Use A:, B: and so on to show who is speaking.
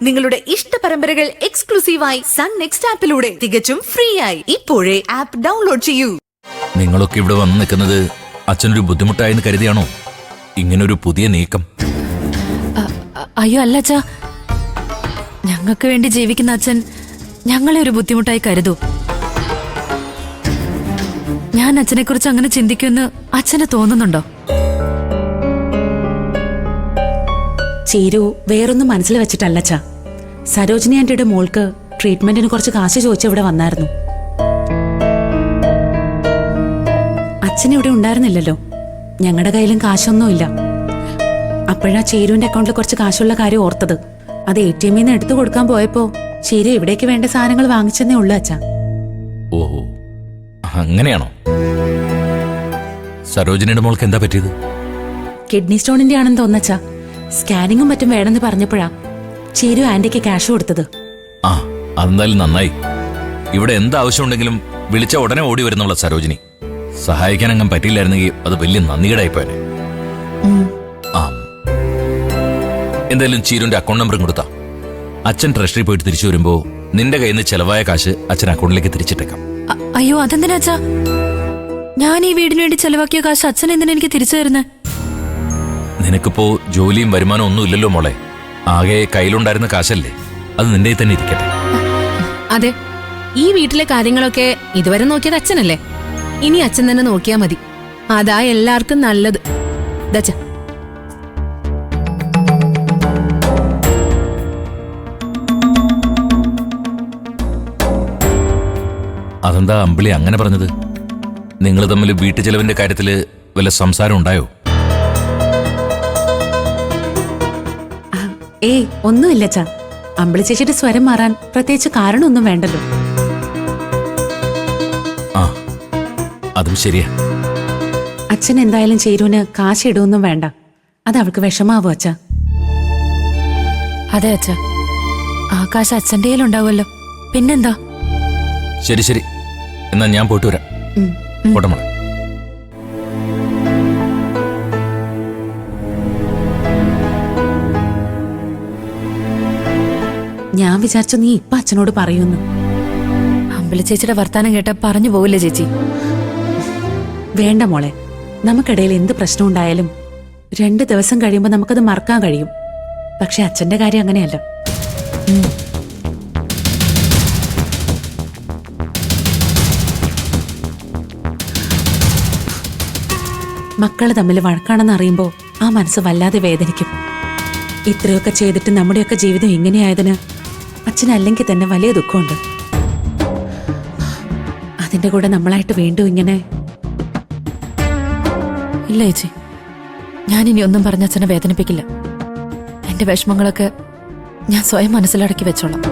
A: നിങ്ങളുടെ ഇഷ്ട പരമ്പരകൾ എക്സ്ക്ലൂസീവായി സൺ നെക്സ്റ്റ് ആപ്പിലൂടെ തികച്ചും ഫ്രീ ആയി. ഇപ്പോഴേ ആപ്പ് ഡൗൺലോഡ് ചെയ്യൂ.
B: നിങ്ങളൊക്കെ ഇവിടെ വന്ന് നിൽക്കുന്നത് അച്ഛനൊരു ബുദ്ധിമുട്ടായെന്ന് കരുതിയാണോ ഇങ്ങനൊരു പുതിയ നീക്കം?
C: അയ്യോ അല്ല അച്ഛാ, ഞങ്ങൾക്ക് വേണ്ടി ജീവിക്കുന്ന അച്ഛൻ ഞങ്ങളെ ഒരു ബുദ്ധിമുട്ടായി കരുതൂ. ഞാൻ അച്ഛനെ കുറിച്ച് അങ്ങനെ ചിന്തിക്കുമെന്ന് അച്ഛന് തോന്നുന്നുണ്ടോ?
D: ചീരു വേറൊന്നും മനസ്സിൽ വെച്ചിട്ടല്ലച്ചാ. സരോജിനി ആന്റിയുടെ മോൾക്ക് ട്രീറ്റ്മെന്റിന് കുറച്ച് കാശ് ചോദിച്ച് ഇവിടെ വന്നായിരുന്നു. അച്ഛൻ ഇവിടെ ഉണ്ടായിരുന്നില്ലല്ലോ, ഞങ്ങളുടെ കയ്യിലും കാശൊന്നുമില്ല. അപ്പോഴാ ചീരുവിന്റെ അക്കൗണ്ടിൽ കുറച്ച് കാശുള്ള കാര്യം ഓർത്തത്. അത് ATM നിന്ന് എടുത്തു കൊടുക്കാൻ പോയപ്പോ ചീരു ഇവിടേക്ക് വേണ്ട സാധനങ്ങൾ വാങ്ങിച്ചെന്നേ ഉള്ളു അച്ഛാ.
B: ഓഹോ, അങ്ങനെയാണോ? സരോജിനിയുടെ മോൾക്ക് എന്താ പറ്റിയത്?
D: കിഡ്നി സ്റ്റോണിന്റെ ആണെന്ന് തോന്നച്ചാ. സ്കാനിങ്ങും മറ്റും വേണമെന്ന് പറഞ്ഞപ്പോഴാ ചീരു ആന്റിക്ക് ക്യാഷ് കൊടുത്തത്.
B: ആ, അതെന്തായാലും നന്നായി. ഇവിടെ എന്താവശ്യമുണ്ടെങ്കിലും വിളിച്ച ഉടനെ ഓടി വരുന്നുള്ള സരോജിനി. സഹായിക്കാൻ അങ്ങ് പറ്റിയില്ലായിരുന്നെങ്കിൽ അത് വലിയ നന്ദികേടായിപ്പോയെ. ആ, എന്തായാലും ചീരുന്റെ അക്കൗണ്ട് നമ്പറും കൊടുത്താ അച്ഛൻ ട്രഷറി പോയിട്ട് തിരിച്ചു വരുമ്പോ നിന്റെ കയ്യിൽ നിന്ന് ചെലവായ കാശ് അച്ഛൻ അക്കൗണ്ടിലേക്ക് തിരിച്ചിട്ടേക്കാം.
C: അയ്യോ അതെന്തിനാ അച്ഛാ? ഞാൻ ഈ വീടിന് വേണ്ടി ചെലവാക്കിയ കാശ് അച്ഛൻ എന്തിനാ എനിക്ക് തിരിച്ചു തരുന്നേ?
B: നിനക്കിപ്പോ ജോലിയും വരുമാനം ഒന്നും ഇല്ലല്ലോ മോളെ. ആകെ കയ്യിലുണ്ടായിരുന്ന കാശല്ലേ, അത് നിന്റെ തന്നെ ഇരിക്കട്ടെ.
E: അതെ, ഈ വീട്ടിലെ കാര്യങ്ങളൊക്കെ ഇതുവരെ നോക്കിയത് അച്ഛനല്ലേ. ഇനി അച്ഛൻ തന്നെ നോക്കിയാ മതി. അതാ എല്ലാവർക്കും നല്ലത്. ദച്ച
B: അതെന്താ അമ്പിളി അങ്ങനെ പറഞ്ഞത്? നിങ്ങൾ തമ്മിൽ വീട്ടു ചെലവിന്റെ കാര്യത്തില് വല്ല സംസാരം ഉണ്ടായോ?
D: ഏയ് ഒന്നുമില്ലച്ചാ. അമ്പിളി ചേച്ചിയുടെ സ്വരം മാറാൻ പ്രത്യേകിച്ച് കാരണമൊന്നും വേണ്ടല്ലോ.
B: ആ, അതും ശരിയാ.
D: അച്ഛൻ എന്തായാലും ചേരുവിന് കാശ് ഇടുവൊന്നും വേണ്ട. അത് അവൾക്ക് വിഷമാവോ അച്ഛാ?
C: അതെ അച്ഛാ, ആ കാശ് അച്ഛൻ്റെ കയ്യിലുണ്ടാവുമല്ലോ, പിന്നെന്താ?
B: ശരി ശരി, എന്നാ ഞാൻ പോയിട്ട് വരാം. പോട്ടെ മോളെ.
D: ഞാൻ വിചാരിച്ചു നീ ഇപ്പൊ അച്ഛനോട് പറയൂന്ന്.
C: അമ്പിളി ചേച്ചിയുടെ വർത്താനം കേട്ട പറഞ്ഞു പോവില്ലേ ചേച്ചി?
D: വേണ്ട മോളെ, നമുക്കിടയിൽ എന്ത് പ്രശ്നം ഉണ്ടായാലും 2 ദിവസം കഴിയുമ്പോൾ നമുക്കത് മറക്കാൻ കഴിയും. പക്ഷെ അച്ഛന്റെ കാര്യം അങ്ങനെയല്ല. മക്കള് തമ്മിൽ വഴക്കാണെന്ന് അറിയുമ്പോ ആ മനസ്സ് വല്ലാതെ വേദനിക്കും. ഇത്രയൊക്കെ ചെയ്തിട്ട് നമ്മുടെയൊക്കെ ജീവിതം ഇങ്ങനെയായതിന് അച്ഛനല്ലെങ്കിൽ തന്നെ വലിയ ദുഃഖമുണ്ട്. അതിന്റെ കൂടെ നമ്മളായിട്ട് വീണ്ടും ഇങ്ങനെ.
C: ഇല്ല ചേച്ചി, ഞാനിനി ഒന്നും പറഞ്ഞ അച്ഛനെ വേദനിപ്പിക്കില്ല. എന്റെ വിഷമങ്ങളൊക്കെ ഞാൻ സ്വയം മനസ്സിലടക്കി വെച്ചോളാം.